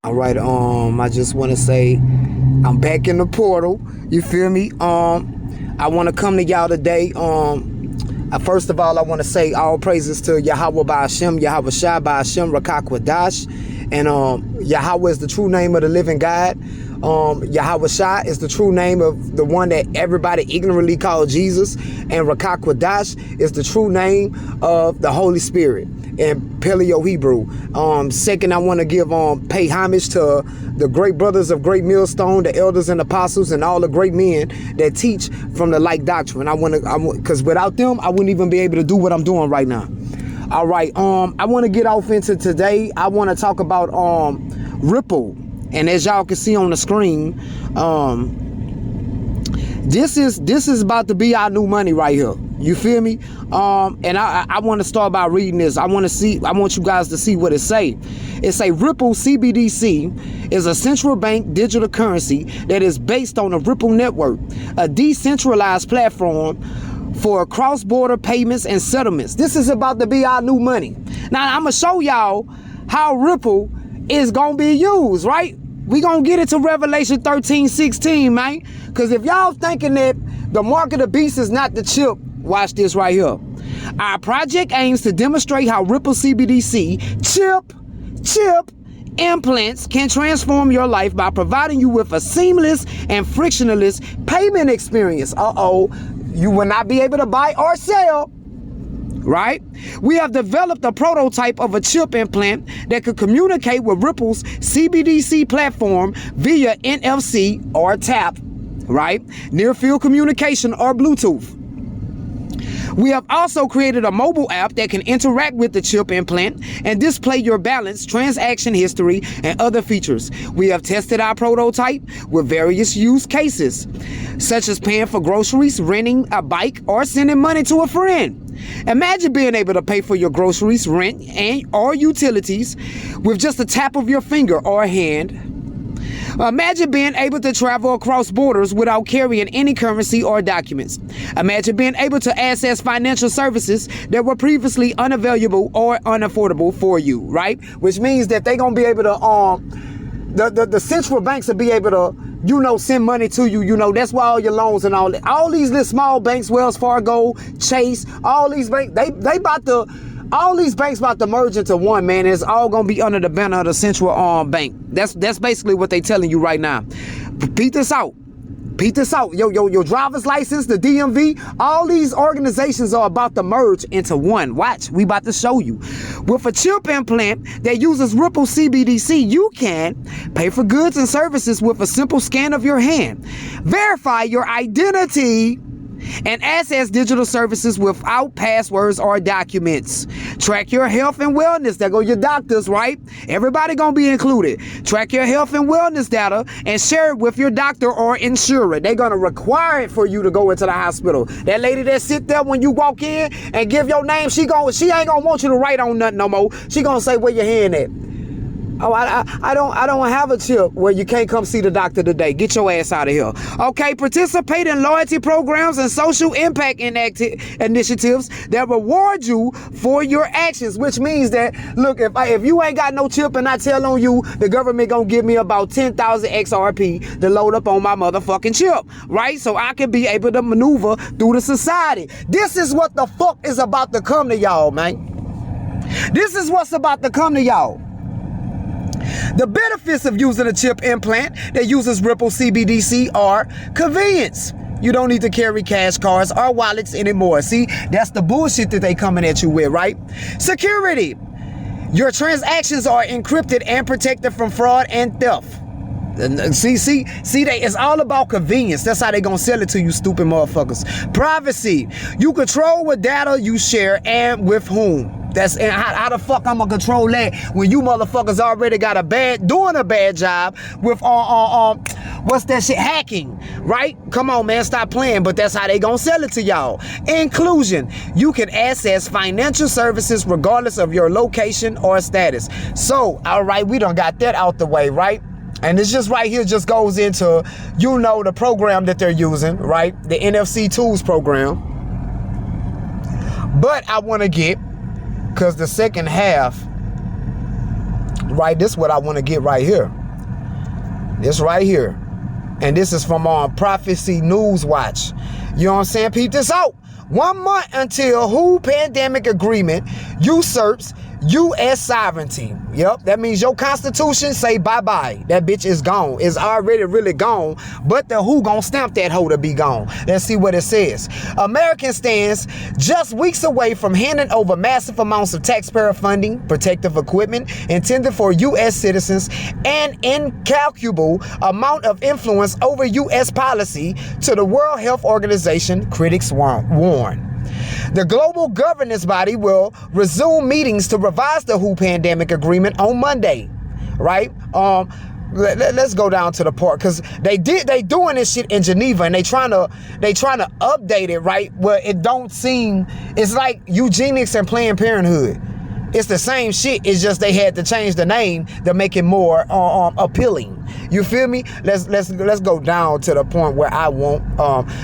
All right, I just want to say I'm back in the portal. You feel me? I want to come to y'all today. First of all, I want to say all praises to Yahweh Ba'ashem, Yahweh Shai Ba'ashem, Rakakwadash. And Yahweh is the true name of the living God. Yahweh Shai is the true name of the one that everybody ignorantly called Jesus. And Rakakwadash is the true name of the Holy Spirit in Paleo Hebrew. Second, I want to pay homage to the great brothers of Great Millstone, the elders and apostles, and all the great men that teach from the like doctrine. Because without them, I wouldn't even be able to do what I'm doing right now. All right, I want to get off into today. I want to talk about Ripple. And as y'all can see on the screen, this is about to be our new money right here. You feel me? And I want to start by reading this. I want you guys to see what it say. It say Ripple CBDC is a central bank digital currency that is based on a Ripple network, a decentralized platform for cross-border payments and settlements. This is about to be our new money. Now I'm gonna show y'all how Ripple is gonna be used, right? We gonna get it to Revelation 13:16, man. Because if y'all thinking that the mark of the beast is not the chip, watch this right here. Our project aims to demonstrate how Ripple CBDC chip implants can transform your life by providing you with a seamless and frictionless payment experience. You will not be able to buy or sell. Right? We have developed a prototype of a chip implant that could communicate with Ripple's CBDC platform via NFC or tap, right? Near field communication or Bluetooth. We have also created a mobile app that can interact with the chip implant and display your balance, transaction history, and other features. We have tested our prototype with various use cases, such as paying for groceries, renting a bike, or sending money to a friend. Imagine being able to pay for your groceries, rent, or utilities with just a tap of your finger or hand. Imagine being able to travel across borders without carrying any currency or documents. Imagine being able to access financial services that were previously unavailable or unaffordable for you, right? Which means that they're going to be able to, the central banks will be able to, send money to you. That's why all your loans and all these little small banks, Wells Fargo, Chase, all these banks, all these banks about to merge into one, man. It's all gonna be under the banner of the central bank. That's basically what they telling you right now. Peep this out. Your driver's license, the DMV, all these organizations are about to merge into one. Watch, we about to show you. With a chip implant that uses Ripple CBDC, you can pay for goods and services with a simple scan of your hand, verify your identity, and access digital services without passwords or documents. Track your health and wellness. There go your doctors, right? Everybody gonna be included. Track your health and wellness data and share it with your doctor or insurer. They're gonna require it for you to go into the hospital. That lady that sit there when you walk in and give your name, she ain't gonna want you to write on nothing no more. She gonna say, where your hand at? Oh, I don't have a chip. Well, you can't come see the doctor today. Get your ass out of here. Okay, participate in loyalty programs and social impact initiatives that reward you for your actions, which means that, look, if you ain't got no chip and I tell on you, the government gonna give me about 10,000 XRP to load up on my motherfucking chip, right? So I can be able to maneuver through the society. This is what the fuck is about to come to y'all, man. This is what's about to come to y'all. The benefits of using a chip implant that uses Ripple CBDC are convenience. You don't need to carry cash cards or wallets anymore. See, that's the bullshit that they coming at you with, right? Security. Your transactions are encrypted and protected from fraud and theft. See, it's all about convenience. That's how they gonna sell it to you, stupid motherfuckers. Privacy. You control what data you share and with whom. And how the fuck I'm gonna control that when you motherfuckers already got doing a bad job with what's that shit, hacking, right? Come on, man, stop playing. But that's how they gonna sell it to y'all. Inclusion. You can access financial services regardless of your location or status. So, all right, we done got that out the way, right? And it's just right here just goes into, the program that they're using, right? The NFC tools program. But I want to get, because the second half, right, this is what I want to get right here. This right here. And this is from Prophecy News Watch. You know what I'm saying? Peep this out. 1 month until WHO pandemic agreement usurps U.S. sovereignty. Yep, that means your constitution say bye-bye. That bitch is gone. It's already really gone, but the WHO gonna stamp that hoe to be gone. Let's see what it says. American stands just weeks away from handing over massive amounts of taxpayer funding, protective equipment intended for U.S. citizens, and incalculable amount of influence over U.S. policy to the World Health Organization, critics warn. The global governance body will resume meetings to revise the WHO pandemic agreement on Monday, right? Let's go down to the part, because they doing this shit in Geneva, and they trying to update it, right? Where it don't seem, it's like eugenics and Planned Parenthood. It's the same shit. It's just they had to change the name to make it more appealing. You feel me? Let's go down to the point where I want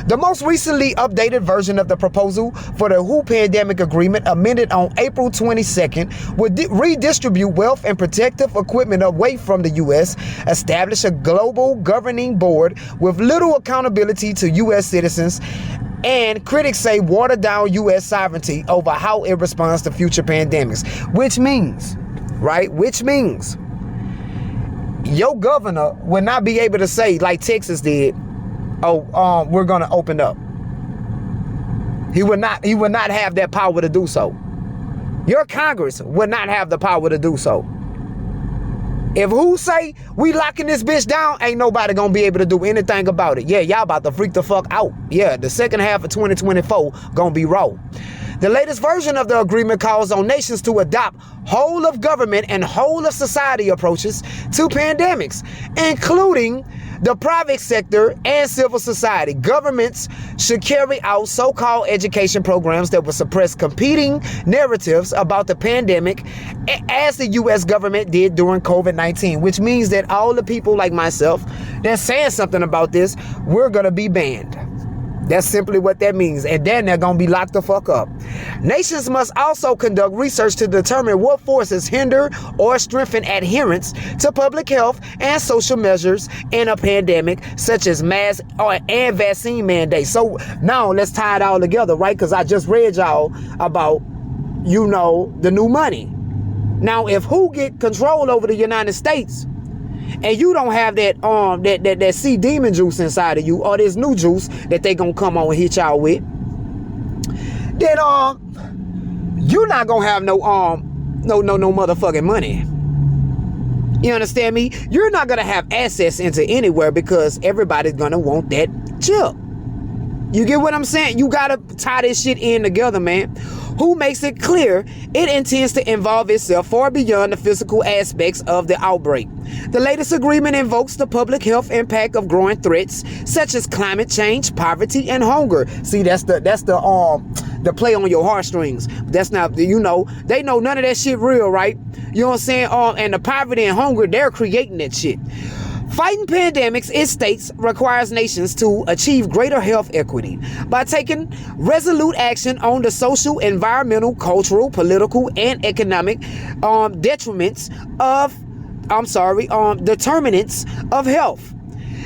the most recently updated version of the proposal for the WHO pandemic agreement, amended on April 22nd, would redistribute wealth and protective equipment away from the U.S., establish a global governing board with little accountability to U.S. citizens, and critics say water down U.S. sovereignty over how it responds to future pandemics. Which means, right? Which means your governor would not be able to say, like Texas did, oh, we're gonna open up. He would not have that power to do so. Your Congress would not have the power to do so. If WHO say we locking this bitch down, ain't nobody gonna be able to do anything about it. Yeah, y'all about to freak the fuck out. Yeah, the second half of 2024 gonna be raw. The latest version of the agreement calls on nations to adopt whole of government and whole of society approaches to pandemics, including the private sector and civil society. Governments should carry out so-called education programs that will suppress competing narratives about the pandemic, as the U.S. government did during COVID-19, which means that all the people like myself that's saying something about this, we're gonna be banned. That's simply what that means. And then they're going to be locked the fuck up. Nations must also conduct research to determine what forces hinder or strengthen adherence to public health and social measures in a pandemic, such as mask and vaccine mandates. So now let's tie it all together, right? Because I just read y'all about, you know, the new money. Now, if WHO get control over the United States, and you don't have that that sea demon juice inside of you, or this new juice that they gonna come on and hit y'all with, then you're not gonna have no motherfucking money. You understand me? You're not gonna have access into anywhere, because everybody's gonna want that chip. You get what I'm saying? You gotta tie this shit in together, man. WHO makes it clear it intends to involve itself far beyond the physical aspects of the outbreak. The latest agreement invokes the public health impact of growing threats such as climate change, poverty, and hunger. See, that's the play on your heartstrings. That's not, you know, they know none of that shit real, right? You know what I'm saying? And the poverty and hunger, they're creating that shit. Fighting pandemics, it states, requires nations to achieve greater health equity by taking resolute action on the social, environmental, cultural, political, and economic determinants of health.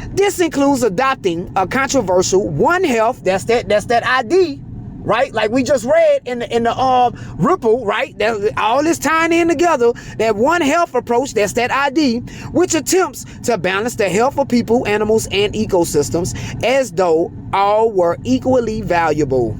This includes adopting a controversial One Health, that's that ID, right? Like we just read in the Ripple, right? All this tying in together. That One Health approach, that's that ID, which attempts to balance the health of people, animals, and ecosystems as though all were equally valuable.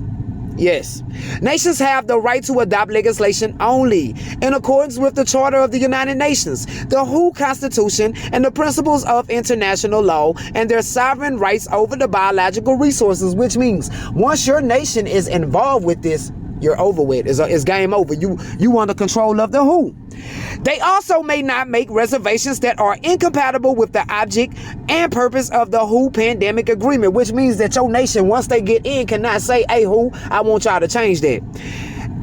Yes, nations have the right to adopt legislation only in accordance with the Charter of the United Nations, the WHO Constitution, and the principles of international law, and their sovereign rights over the biological resources, which means once your nation is involved with this, you're over with. It's game over. You under control of the WHO. They also may not make reservations that are incompatible with the object and purpose of the WHO pandemic agreement, which means that your nation, once they get in, cannot say, hey, WHO, I want y'all to change that.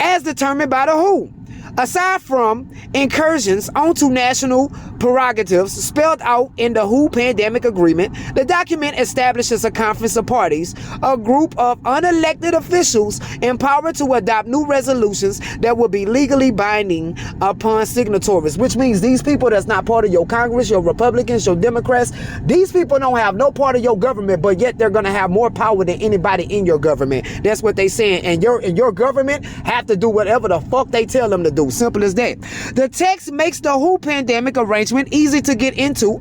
As determined by the WHO. Aside from incursions onto national prerogatives spelled out in the WHO pandemic agreement. The document establishes a conference of parties, a group of unelected officials empowered to adopt new resolutions that will be legally binding upon signatories, which means these people that's not part of your Congress, your Republicans, your Democrats, these people don't have no part of your government, but yet they're going to have more power than anybody in your government. That's what they saying. And your government have to do whatever the fuck they tell them to do. Simple as that. The text makes the WHO pandemic arrangement easy to get into,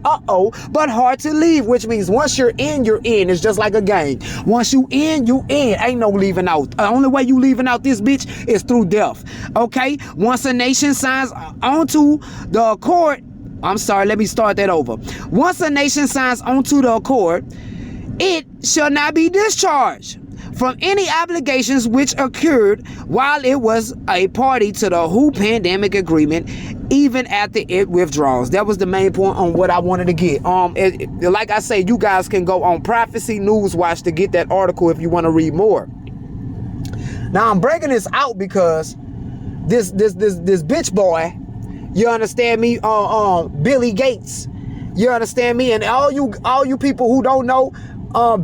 but hard to leave, which means once you're in, you're in. It's just like a game. Once you in, you in. Ain't no leaving out. The only way you leaving out this bitch is through death. Okay? Once a nation signs onto the accord, I'm sorry, let me start that over. Once a nation signs onto the accord, it shall not be discharged from any obligations which occurred while it was a party to the WHO pandemic agreement, even after it withdraws. That was the main point on what I wanted to get. Like I say, you guys can go on Prophecy News Watch to get that article if you want to read more. Now I'm breaking this out because this bitch boy, you understand me? Billy Gates, you understand me? And all you people who don't know,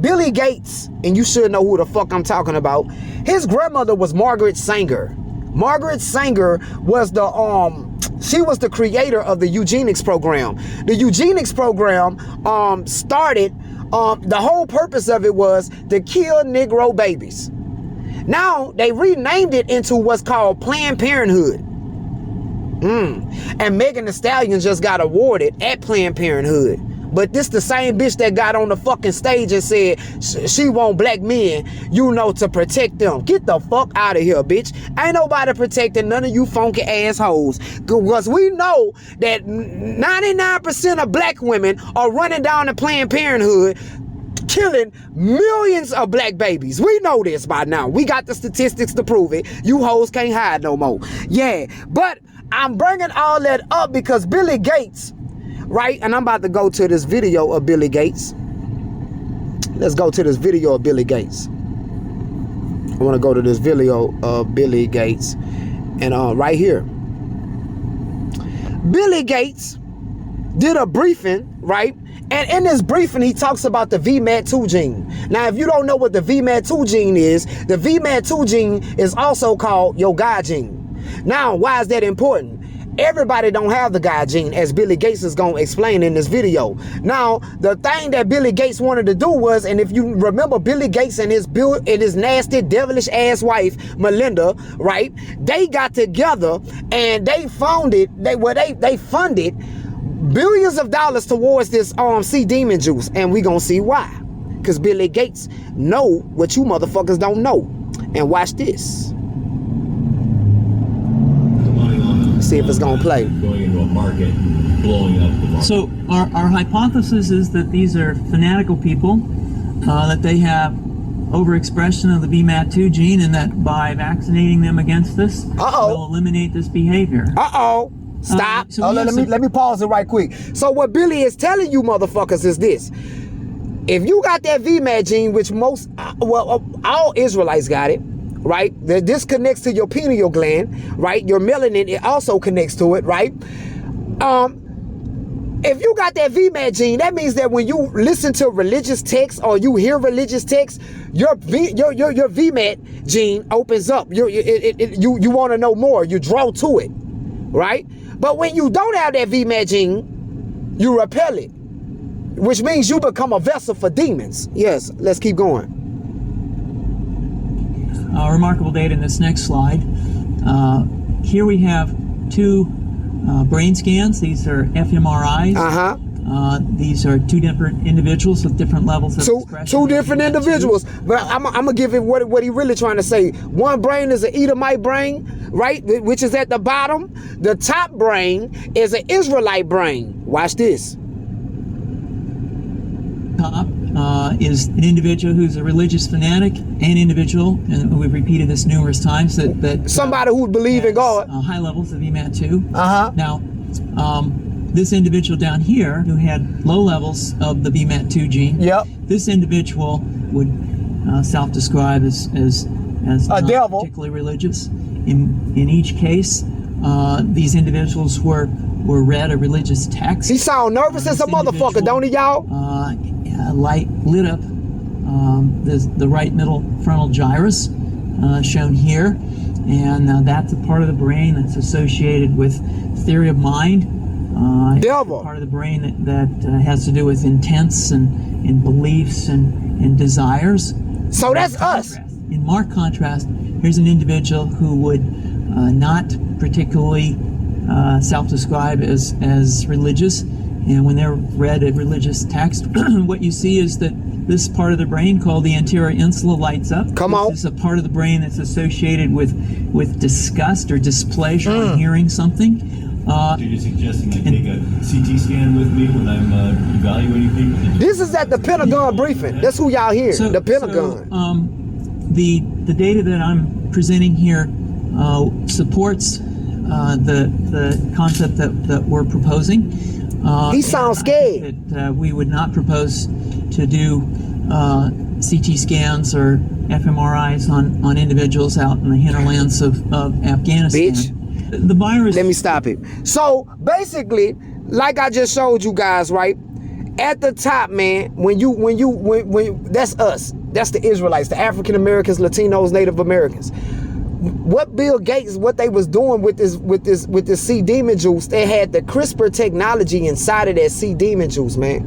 Billy Gates, and you should know who the fuck I'm talking about. His grandmother was Margaret Sanger. Margaret Sanger was she was the creator of the eugenics program. The eugenics program started, the whole purpose of it was to kill Negro babies. Now they renamed it into what's called Planned Parenthood. And Megan Thee Stallion just got awarded at Planned Parenthood. But this the same bitch that got on the fucking stage and said she want black men, you know, to protect them. Get the fuck out of here, bitch. Ain't nobody protecting none of you funky assholes. Because we know that 99% of black women are running down to Planned Parenthood, killing millions of black babies. We know this by now. We got the statistics to prove it. You hoes can't hide no more. Yeah, but I'm bringing all that up because Billy Gates, right? And I'm about to go to this video of Billy Gates. Let's go to this video of Billy Gates. I want to go to this video of Billy Gates. And right here, Billy Gates did a briefing, right? And in this briefing, he talks about the VMAT2 gene. Now, if you don't know what the VMAT2 gene is, the VMAT2 gene is also called your God gene. Now, why is that important? Everybody don't have the God gene, as Billy Gates is going to explain in this video. Now, the thing that Billy Gates wanted to do was, and if you remember Billy Gates and his nasty, devilish ass wife, Melinda, right? They got together and they funded billions of dollars towards this sea demon juice. And we gonna see why. Because Billy Gates know what you motherfuckers don't know. And watch this. See if it's gonna play. Going into a market, blowing up the market. So our hypothesis is that these are fanatical people, that they have overexpression of the VMAT2 gene, and that by vaccinating them against this, will eliminate this behavior. Stop. Let me pause it right quick. So what Billy is telling you motherfuckers is this. If you got that VMAT gene, which all Israelites got it, right? This connects to your pineal gland, right? Your melanin, it also connects to it, right? If you got that VMAT gene, that means that when you listen to religious texts or you hear religious texts, your VMAT gene opens up. You want to know more. You draw to it, right? But when you don't have that VMAT gene, you repel it, which means you become a vessel for demons. Yes, let's keep going. Remarkable data in this next slide. Here we have two brain scans. These are fMRIs. These are two different individuals with different levels of expression. Two different individuals. But I'm gonna give it what he really trying to say. One brain is an Edomite brain, right? Which is at the bottom. The top brain is an Israelite brain. Watch this. Top is an individual who's a religious fanatic, an individual, and we've repeated this numerous times, that somebody who believe in God. High levels of VMAT2. Now, this individual down here who had low levels of the VMAT2 gene, this individual would self-describe as a devil, particularly religious. In each case, these individuals were were read a religious text. He sound nervous as a motherfucker, don't he, y'all? Light lit up the right middle frontal gyrus, shown here, and that's a part of the brain that's associated with theory of mind. Devil. Part of the brain that has to do with intents and beliefs and desires. So that's us. In marked contrast, here's an individual who would not particularly self-describe as religious, and when they're read a religious text, what you see is that this part of the brain called the anterior insula lights up. This is a part of the brain that's associated with disgust or displeasure on hearing something. You're suggesting I take a CT scan with me when I'm evaluating people? This is at the Pentagon briefing. That's who y'all hear, the Pentagon. The data that I'm presenting here supports the concept that we're proposing. He sounds scared. That we would not propose to do CT scans or fMRIs on individuals out in the hinterlands of Afghanistan. Bitch. The virus. Let me stop it. So basically, like I just showed you guys, right? At the top, man, when that's us. That's the Israelites, the African Americans, Latinos, Native Americans. What Bill Gates, what they was doing with this C demon juice, they had the CRISPR technology inside of that C demon juice, man.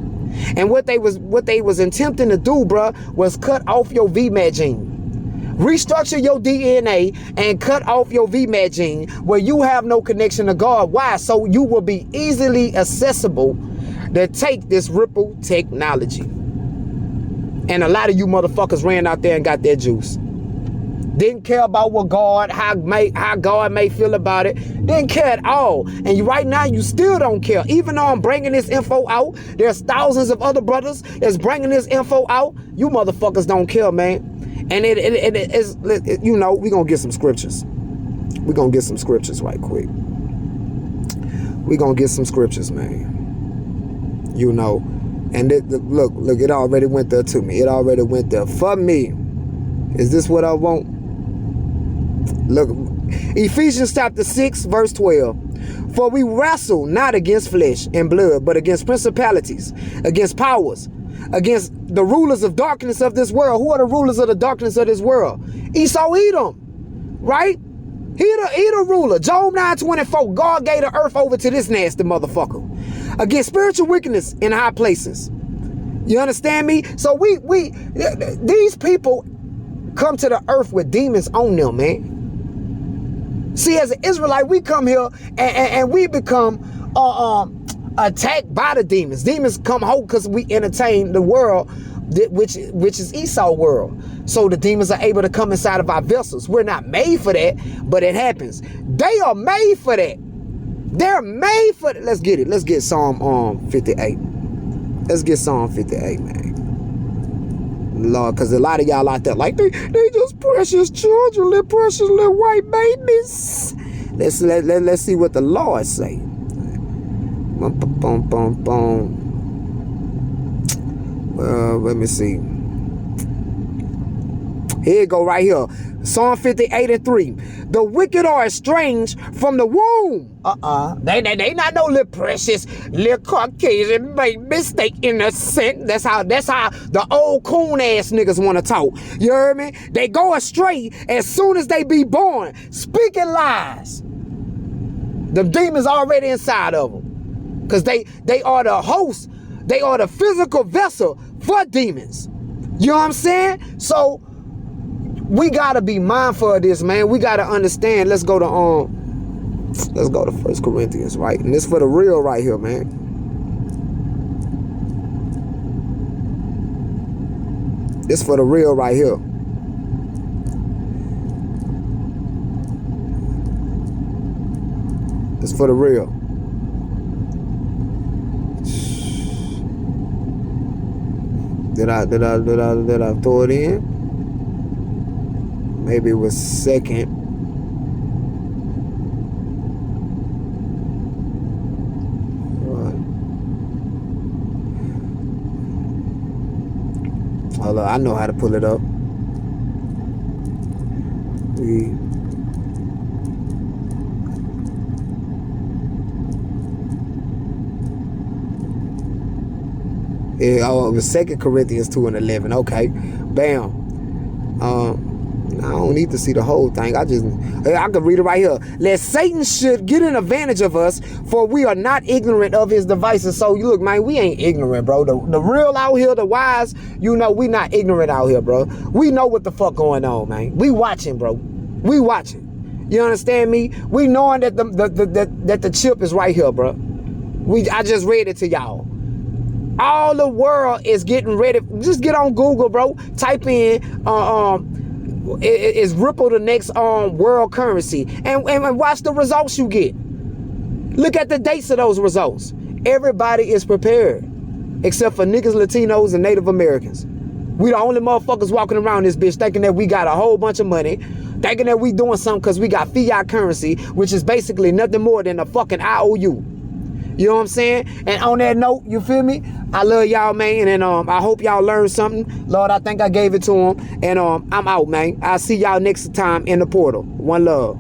And what they was attempting to do, bruh, was cut off your VMAT gene. Restructure your DNA and cut off your VMAT gene where you have no connection to God. Why? So you will be easily accessible to take this ripple technology. And a lot of you motherfuckers ran out there and got that juice. Didn't care about what how God may feel about it. Didn't care at all. And right now you still don't care. Even though I'm bringing this info out, there's thousands of other brothers that's bringing this info out. You motherfuckers don't care, man. And it is, you know, we're going to get some scriptures. We're going to get some scriptures right quick. We're going to get some scriptures, man. You know. And look, it already went there to me. It already went there for me. Is this what I want? Look, Ephesians chapter 6, verse 12. For we wrestle not against flesh and blood, but against principalities, against powers, against the rulers of darkness of this world. Who are the rulers of the darkness of this world? Esau, Edom, right? He the ruler. Job 9:24. God gave the earth over to this nasty motherfucker. Against spiritual wickedness in high places. You understand me? So these people come to the earth with demons on them, man. See, as an Israelite, we come here and we become attacked by the demons. Demons come home because we entertain the world, which is Esau world. So the demons are able to come inside of our vessels. We're not made for that, but it happens. They are made for that. They're made for that. Let's get it. Let's get Psalm 58. Let's get Psalm 58, man. Lord, because a lot of y'all out there like they just precious children, little precious little white babies. Let's see what the Lord say. Let me see. Here you go, right here. Psalm 58:3. The wicked are estranged from the womb. They not no little precious little Caucasian mistake innocent. That's how the old coon ass niggas want to talk. You heard me? They go astray as soon as they be born, speaking lies. The demons already inside of them, cause they are the host. They are the physical vessel for demons. You know what I'm saying? So we gotta be mindful of this, man. We gotta understand. Let's go to 1 Corinthians, right? And this for the real right here, man. This for the real right here. This for the real. Did I throw it in? Maybe it was second. Hold on, I know how to pull it up. Oh, it was 2 Corinthians 2:11. Okay, bam. I don't need to see the whole thing. I can read it right here. Lest Satan should get an advantage of us, for we are not ignorant of his devices. So you look, man, we ain't ignorant, bro. The real out here, the wise, you know, we not ignorant out here, bro. We know what the fuck going on, man. We watching, bro. We watching. You understand me? We knowing that the chip is right here, bro. I just read it to y'all. All the world is getting ready. Just get on Google, bro. Type in is Ripple the next world currency, and watch the results you get. Look at the dates of those results. Everybody is prepared except for niggas, Latinos, and Native Americans. We the only motherfuckers walking around this bitch thinking that we got a whole bunch of money, thinking that we doing something because we got fiat currency, which is basically nothing more than a fucking IOU. You know what I'm saying? And on that note, you feel me? I love y'all, man, and I hope y'all learned something. Lord, I think I gave it to them, and I'm out, man. I'll see y'all next time in the portal. One love.